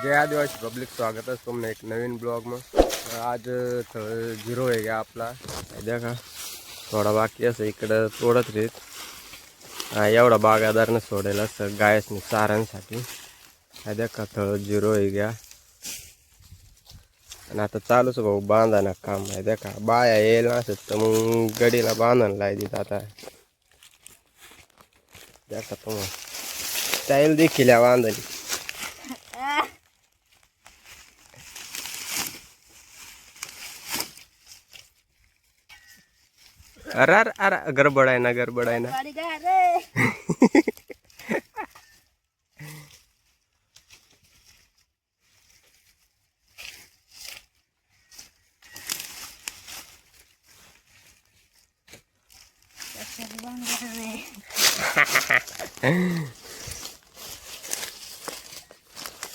जय आदिवासी पब्लिक स्वागत है तुमने एक नवीन ब्लॉग में। आज झिरो आहे गया आपला देखा थोडा बाकी असं इकडं तोडत रेत एवढा बागादारनं सोडेल असं गायसनी चाऱ्यांसाठी देखा थोडं झिरो आहे गया आणि आता चालूच भाऊ बांधाना काम आहे देखा बाया येईल असत तर मग गडीला बांधायला लायदीत आता देखा तुम्हाला स्टाईल देखील बांधली अरे अरे अरे गडबड आहे ना गडबड आहे ना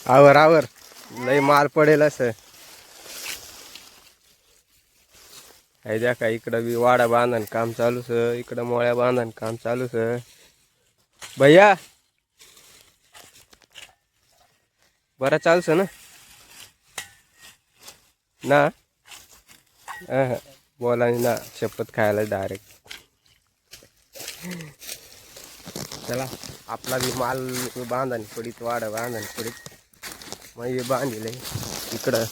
आवर आवर लय माल पडेल असं आहे देखा इकडं बी वाडा बांधण काम चालूच इकडं मोळ्या बांधण काम चालूच भैया बरं चालूच ना बोला ना शपथ खायला डायरेक्ट चला आपला बी माल बांधण पडीत वाडा बांधण पडीत मग बांधले इकडं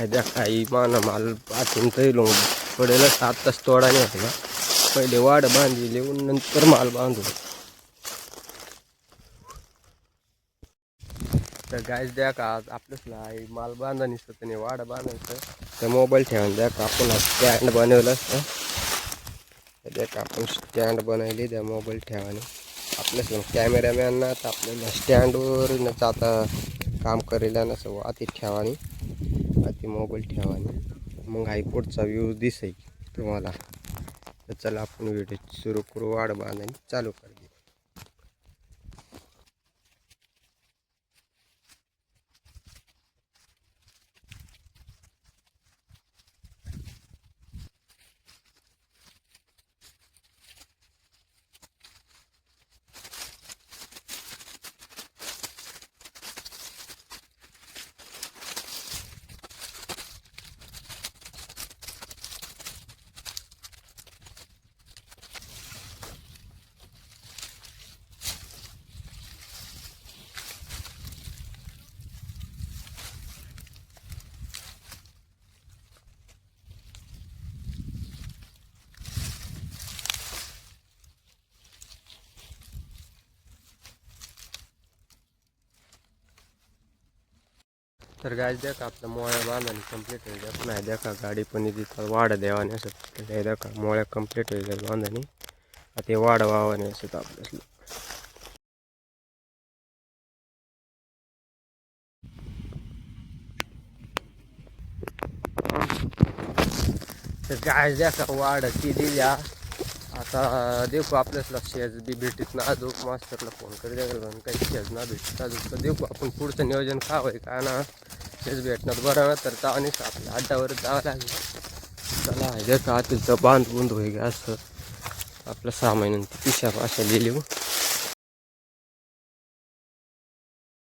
द्या काही माना माल पाठवून तरी लोक पडेल 7 तास तोडा नाही होता पहिले वाड बांधली नंतर माल बांधू तर गायच द्या का आज आपल्याच माल बांधा निसतं त्याने वाड बांधायचं तर मोबाईल ठेवून द्या का आपण स्टँड बनवलं असतं द्या का आपण स्टँड बनवली त्या मोबाईल ठेवाने आपल्याच कॅमेरामॅन ना तर आपल्याला स्टँडवर न आता काम करेल नसं अति ठेवानी अति मोबाईल ठेवानी मग हाई पुढचा व्ह्यू दिसेल तुम्हाला तर चला आपण व्हिडिओ सुरू करू वाड बांधायला चालू कर तर गायच द्या का आपल्या मोळ्या बांधाने कंप्लीट होईल द्या नाही द्या का गाडी पण तिथं वाडा देवाने असत द्या का मोळ्या कंप्लीट होईल बांधाने आता वाडा वावाने असत आपल्याला तर गायच द्या का वाड ती दिल्या आता देखू आपल्याच लक्ष बी भेटीत ना अजून मास्तरला फोन कर द्या काही शेज ना भेटत अजून तर देखू आपण पुढचं नियोजन का होय का ना तेच भेटणार बरं ना तर तावणीच आपल्या अड्डावर जावं लागेल चला आहे का तिथं बांध होईल असं आपलं 6 महिन्यांची पिशा अशा लिहिली